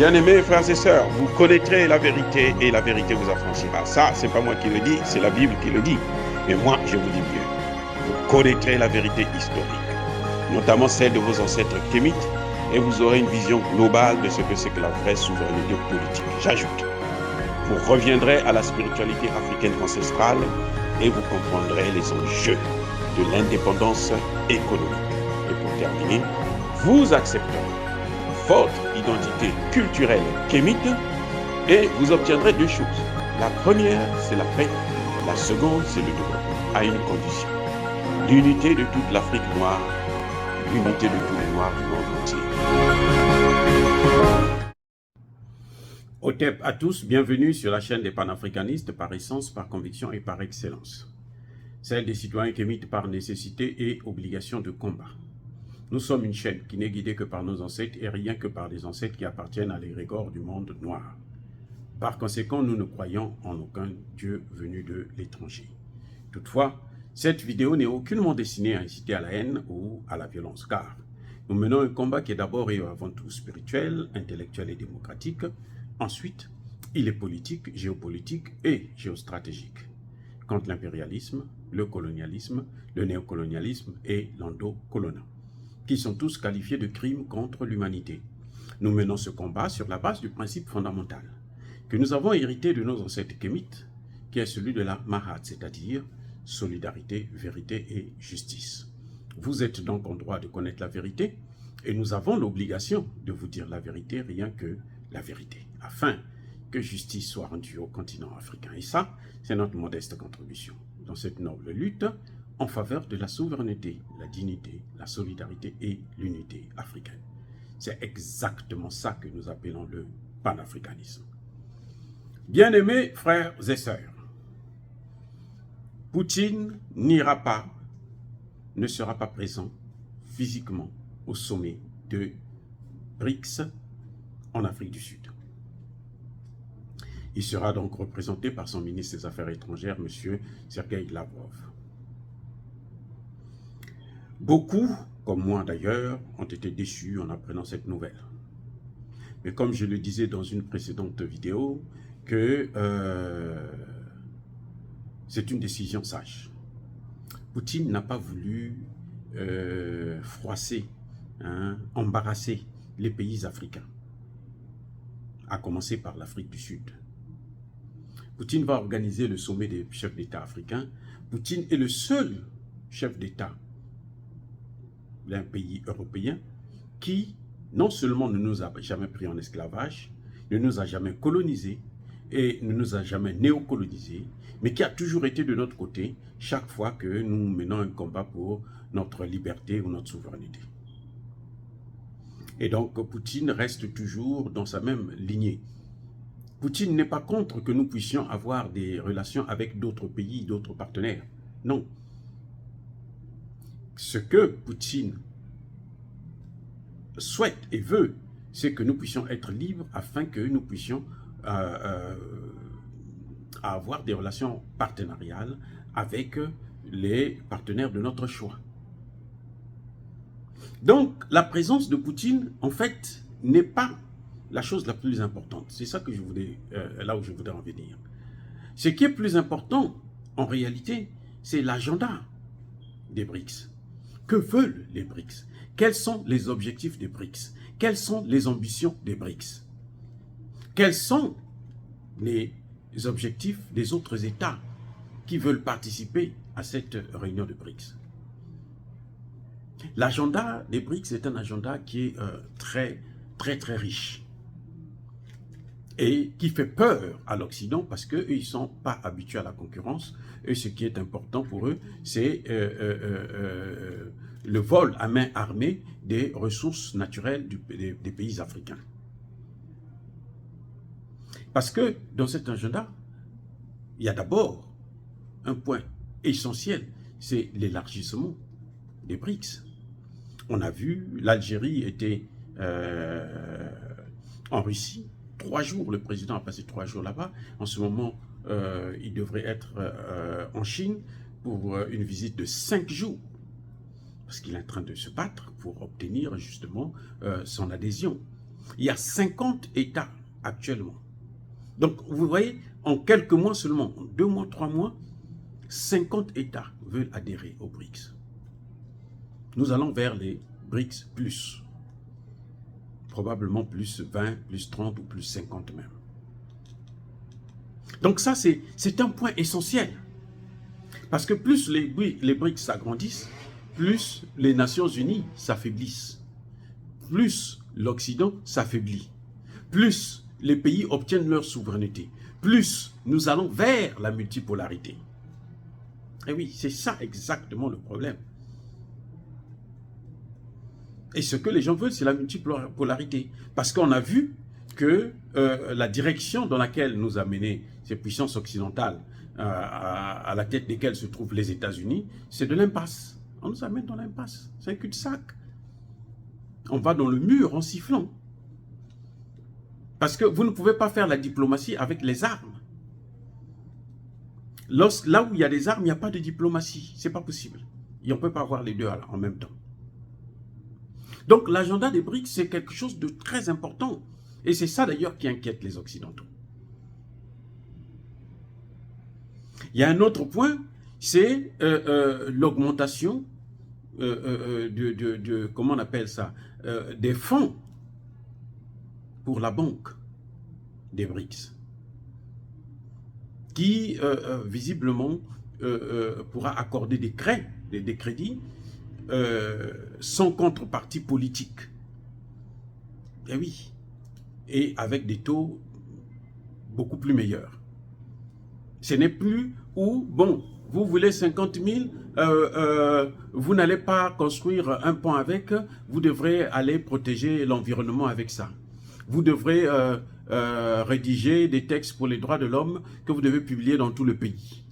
Bien-aimés frères et sœurs, vous connaîtrez la vérité et la vérité vous affranchira. Ça, c'est pas moi qui le dis, c'est la Bible qui le dit. Mais moi, je vous dis mieux. Vous connaîtrez la vérité historique, notamment celle de vos ancêtres kémites, et vous aurez une vision globale de ce que c'est que la vraie souveraineté politique. J'ajoute, vous reviendrez à la spiritualité africaine ancestrale et vous comprendrez les enjeux de l'indépendance économique. Et pour terminer, vous accepterez votre identité culturelle kémite et vous obtiendrez deux choses. La première, c'est la paix. La seconde, c'est le développement, à une condition. L'unité de toute l'Afrique noire, l'unité de tous les Noirs du monde entier. Otep à tous, bienvenue sur la chaîne des panafricanistes par essence, par conviction et par excellence. Celle des citoyens kémites par nécessité et obligation de combat. Nous sommes une chaîne qui n'est guidée que par nos ancêtres et rien que par des ancêtres qui appartiennent à l'égrégore du monde noir. Par conséquent, nous ne croyons en aucun Dieu venu de l'étranger. Toutefois, cette vidéo n'est aucunement destinée à inciter à la haine ou à la violence, car nous menons un combat qui est d'abord et avant tout spirituel, intellectuel et démocratique. Ensuite, il est politique, géopolitique et géostratégique, contre l'impérialisme, le colonialisme, le néocolonialisme et l'endocoloniat, qui sont tous qualifiés de crimes contre l'humanité. Nous menons ce combat sur la base du principe fondamental que nous avons hérité de nos ancêtres kémites, qui est celui de la Mahat, c'est-à-dire solidarité, vérité et justice. Vous êtes donc en droit de connaître la vérité et nous avons l'obligation de vous dire la vérité, rien que la vérité, afin que justice soit rendue au continent africain. Et ça, c'est notre modeste contribution dans cette noble lutte en faveur de la souveraineté, la dignité, la solidarité et l'unité africaine. C'est exactement ça que nous appelons le panafricanisme. Bien-aimés frères et sœurs, Poutine n'ira pas, ne sera pas présent physiquement au sommet de BRICS en Afrique du Sud. Il sera donc représenté par son ministre des Affaires étrangères, M. Sergueï Lavrov. Beaucoup, comme moi d'ailleurs, ont été déçus en apprenant cette nouvelle. Mais comme je le disais dans une précédente vidéo, que c'est une décision sage. Poutine n'a pas voulu froisser, embarrasser les pays africains, à commencer par l'Afrique du Sud. Poutine va organiser le sommet des chefs d'État africains. Poutine est le seul chef d'État d'un pays européen qui non seulement ne nous a jamais pris en esclavage, ne nous a jamais colonisés et ne nous a jamais néocolonisés, mais qui a toujours été de notre côté chaque fois que nous menons un combat pour notre liberté ou notre souveraineté. Et donc Poutine reste toujours dans sa même lignée. Poutine n'est pas contre que nous puissions avoir des relations avec d'autres pays, d'autres partenaires. Non. Ce que Poutine souhaite et veut, c'est que nous puissions être libres afin que nous puissions avoir des relations partenariales avec les partenaires de notre choix. Donc, la présence de Poutine, en fait, n'est pas la chose la plus importante. C'est ça que je voulais, là où je voudrais en venir. Ce qui est plus important, en réalité, c'est l'agenda des BRICS. Que veulent les BRICS? Quels sont les objectifs des BRICS? Quelles sont les ambitions des BRICS? Quels sont les objectifs des autres États qui veulent participer à cette réunion de BRICS? L'agenda des BRICS est un agenda qui est très riche et qui fait peur à l'Occident parce qu'eux, ils ne sont pas habitués à la concurrence. Et ce qui est important pour eux, c'est le vol à main armée des ressources naturelles des pays africains. Parce que dans cet agenda, il y a d'abord un point essentiel, c'est l'élargissement des BRICS. On a vu, l'Algérie était en Russie, 3 jours, le président a passé 3 jours là-bas. En ce moment, il devrait être en Chine pour une visite de 5 jours. Parce qu'il est en train de se battre pour obtenir justement son adhésion. Il y a 50 États actuellement. Donc, vous voyez, en quelques mois seulement, en 2 mois, 3 mois, 50 États veulent adhérer aux BRICS. Nous allons vers les BRICS plus. Probablement plus 20, plus 30 ou plus 50 même. Donc ça, c'est un point essentiel. Parce que plus les BRICS s'agrandissent, plus les Nations Unies s'affaiblissent. Plus l'Occident s'affaiblit. Plus les pays obtiennent leur souveraineté. Plus nous allons vers la multipolarité. Et oui, c'est ça exactement le problème. Et ce que les gens veulent, c'est la multipolarité. Parce qu'on a vu que la direction dans laquelle nous a mené ces puissances occidentales, à la tête desquelles se trouvent les États-Unis, c'est de l'impasse. On nous amène dans l'impasse. C'est un cul-de-sac. On va dans le mur en sifflant. Parce que vous ne pouvez pas faire la diplomatie avec les armes. Là où il y a des armes, il n'y a pas de diplomatie. Ce n'est pas possible. Et on ne peut pas avoir les deux en même temps. Donc l'agenda des BRICS, c'est quelque chose de très important. Et c'est ça d'ailleurs qui inquiète les Occidentaux. Il y a un autre point, c'est l'augmentation comment on appelle ça, des fonds pour la banque des BRICS, qui visiblement pourra accorder des crédits sans contrepartie politique. Et oui, et avec des taux beaucoup plus meilleurs. Ce n'est plus où, bon, vous voulez 50 000, vous n'allez pas construire un pont avec, vous devrez aller protéger l'environnement avec ça. Vous devrez rédiger des textes pour les droits de l'homme que vous devez publier dans tout le pays.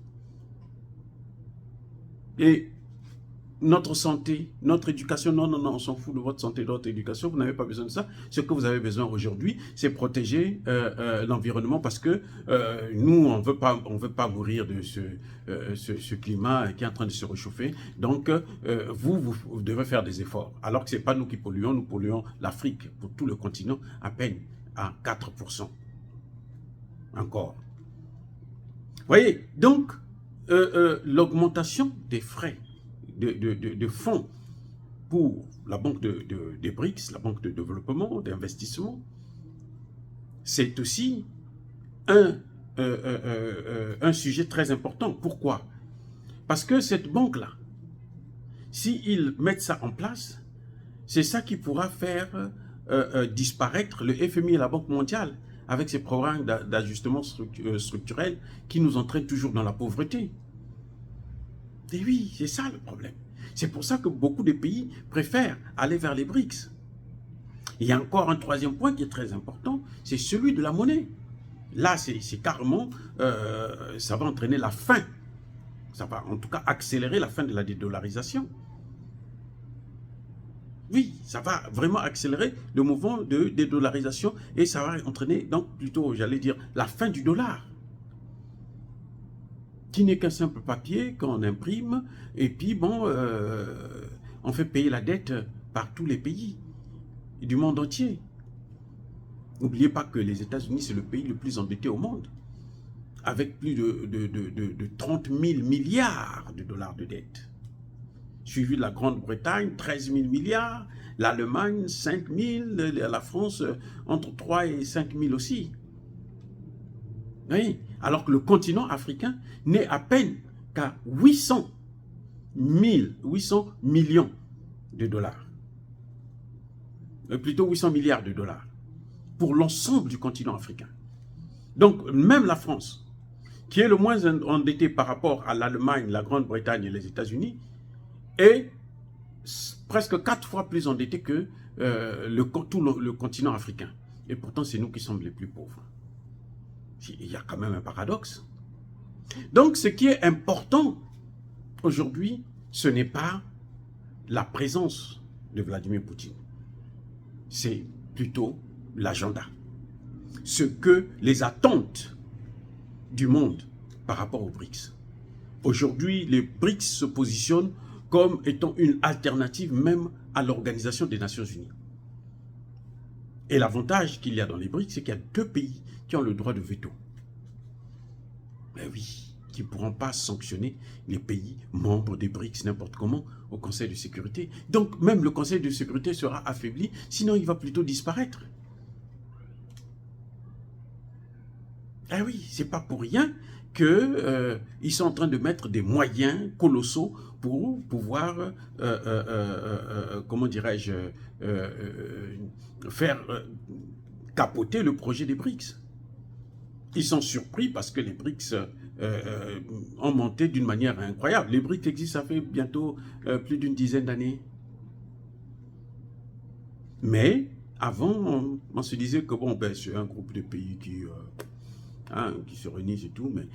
Et notre santé, notre éducation, non, on s'en fout de votre santé, de votre éducation, vous n'avez pas besoin de ça. Ce que vous avez besoin aujourd'hui, c'est protéger l'environnement parce que nous, on veut pas mourir de ce climat qui est en train de se réchauffer. Donc, vous devez faire des efforts. Alors que ce n'est pas nous qui polluons, nous polluons l'Afrique, pour tout le continent, à peine à 4%. Encore. Vous voyez, donc, l'augmentation des frais de fonds pour la banque des BRICS, la banque de développement, d'investissement, c'est aussi un sujet très important. Pourquoi? Parce que cette banque-là, s'ils mettent ça en place, c'est ça qui pourra faire disparaître le FMI et la Banque mondiale avec ces programmes d'ajustement structurel qui nous entraînent toujours dans la pauvreté. Et oui, c'est ça le problème. C'est pour ça que beaucoup de pays préfèrent aller vers les BRICS. Il y a encore un troisième point qui est très important, c'est celui de la monnaie. Là, c'est carrément, ça va entraîner la fin. Ça va en tout cas accélérer la fin de la dédollarisation. Oui, ça va vraiment accélérer le mouvement de dédollarisation et ça va entraîner donc plutôt, j'allais dire, la fin du dollar, qui n'est qu'un simple papier qu'on imprime, et puis bon, on fait payer la dette par tous les pays du monde entier. N'oubliez pas que les États-Unis, c'est le pays le plus endetté au monde, avec plus de 30 000 milliards de dollars de dette. Suivi de la Grande-Bretagne, 13 000 milliards, l'Allemagne, 5 000, la France, entre 3 et 5 000 aussi. Oui, alors que le continent africain n'est à peine qu'à 800 millions de dollars. Plutôt 800 milliards de dollars pour l'ensemble du continent africain. Donc, même la France, qui est le moins endetté par rapport à l'Allemagne, la Grande-Bretagne et les États-Unis, est presque 4 fois plus endetté que tout le continent africain. Et pourtant, c'est nous qui sommes les plus pauvres. Il y a quand même un paradoxe. Donc, ce qui est important aujourd'hui, ce n'est pas la présence de Vladimir Poutine. C'est plutôt l'agenda. Ce que les attentes du monde par rapport aux BRICS. Aujourd'hui, les BRICS se positionnent comme étant une alternative même à l'Organisation des Nations Unies. Et l'avantage qu'il y a dans les BRICS, c'est qu'il y a 2 pays qui ont le droit de veto. Mais oui, qui ne pourront pas sanctionner les pays membres des BRICS n'importe comment au Conseil de sécurité. Donc même le Conseil de sécurité sera affaibli, sinon il va plutôt disparaître. Ah oui, c'est pas pour rien qu'ils sont en train de mettre des moyens colossaux pour pouvoir, comment dirais-je, faire capoter le projet des BRICS. Ils sont surpris parce que les BRICS ont monté d'une manière incroyable. Les BRICS existent, ça fait bientôt plus d'une dizaine d'années. Mais avant, on se disait que bon, ben, c'est un groupe de pays qui se réunissent et tout, mais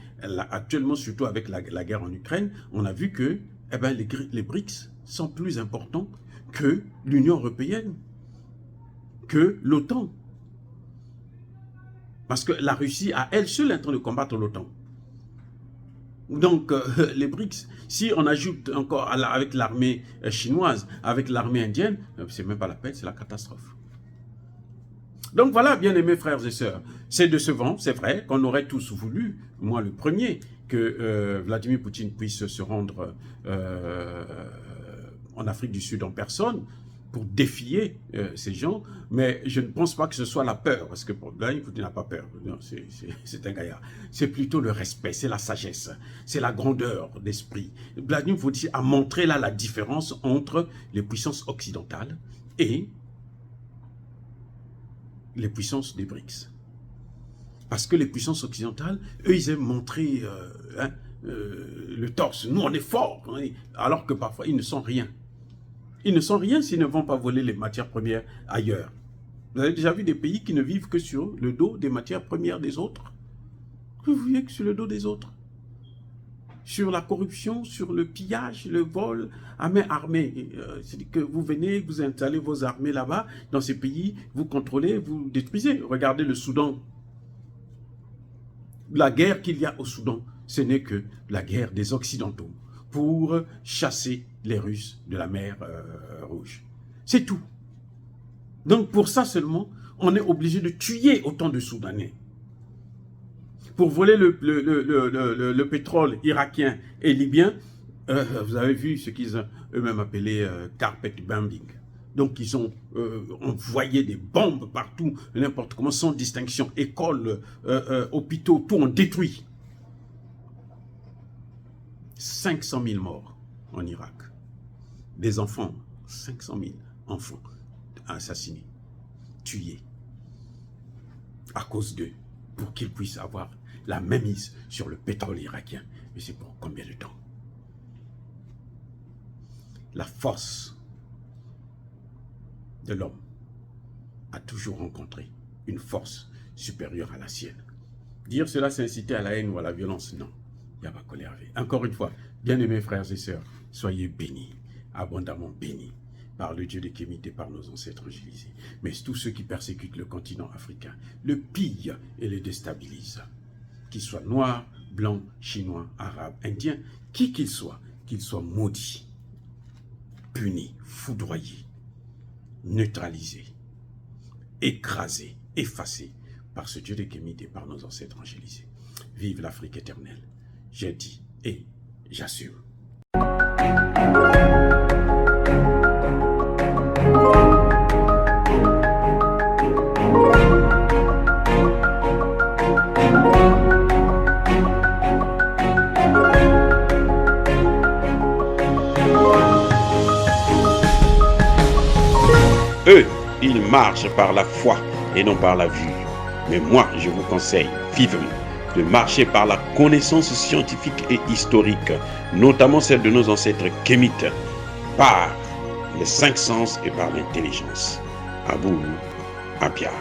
actuellement, surtout avec la guerre en Ukraine, on a vu que eh ben, les BRICS sont plus importants que l'Union européenne, que l'OTAN. Parce que la Russie, à elle seule, est en train de combattre l'OTAN. Donc, les BRICS, si on ajoute encore avec l'armée chinoise, avec l'armée indienne, c'est même pas la peine, c'est la catastrophe. Donc voilà, bien-aimés frères et sœurs, c'est décevant, c'est vrai qu'on aurait tous voulu, moi le premier, que Vladimir Poutine puisse se rendre en Afrique du Sud en personne pour défier ces gens, mais je ne pense pas que ce soit la peur, parce que Vladimir Poutine n'a pas peur, c'est un gaillard. C'est plutôt le respect, c'est la sagesse, c'est la grandeur d'esprit. Vladimir Poutine a montré là la différence entre les puissances occidentales et les puissances des BRICS. Parce que les puissances occidentales, eux, ils aiment montrer le torse. Nous, on est forts, hein, alors que parfois, ils ne sont rien. Ils ne sont rien s'ils ne vont pas voler les matières premières ailleurs. Vous avez déjà vu des pays qui ne vivent que sur le dos des matières premières des autres? Vous voyez que sur le dos des autres. Sur la corruption, sur le pillage, le vol à main armée. C'est-à-dire que vous venez, vous installez vos armées là-bas, dans ces pays, vous contrôlez, vous détruisez. Regardez le Soudan. La guerre qu'il y a au Soudan, ce n'est que la guerre des Occidentaux pour chasser les Russes de la mer Rouge. C'est tout. Donc pour ça seulement, on est obligé de tuer autant de Soudanais. Pour voler le pétrole irakien et libyen, vous avez vu ce qu'ils ont eux-mêmes appelé carpet bombing. Donc ils ont envoyé des bombes partout, n'importe comment, sans distinction. Écoles, hôpitaux, tout ont détruit. 500 000 morts en Irak. Des enfants, 500 000 enfants assassinés, tués, à cause d'eux, pour qu'ils puissent avoir la mainmise sur le pétrole irakien. Mais c'est pour combien de temps? La force de l'homme a toujours rencontré une force supérieure à la sienne. Dire cela, c'est inciter à la haine ou à la violence, non. Yabakole Hervé. Encore une fois, bien-aimés frères et sœurs, soyez bénis, abondamment bénis par le Dieu de Kémite et par nos ancêtres angélisés. Mais tous ceux qui persécutent le continent africain le pillent et le déstabilisent. Qu'ils soient noirs, blancs, chinois, arabes, indiens, qui qu'ils soient maudits, punis, foudroyés, neutralisés, écrasés, effacés par ce Dieu de Kémite et par nos ancêtres angélisés. Vive l'Afrique éternelle. J'ai dit et j'assume. Eux, ils marchent par la foi et non par la vue. Mais moi, je vous conseille vivement de marcher par la connaissance scientifique et historique, notamment celle de nos ancêtres kémites, par les 5 sens et par l'intelligence. Abou Apia.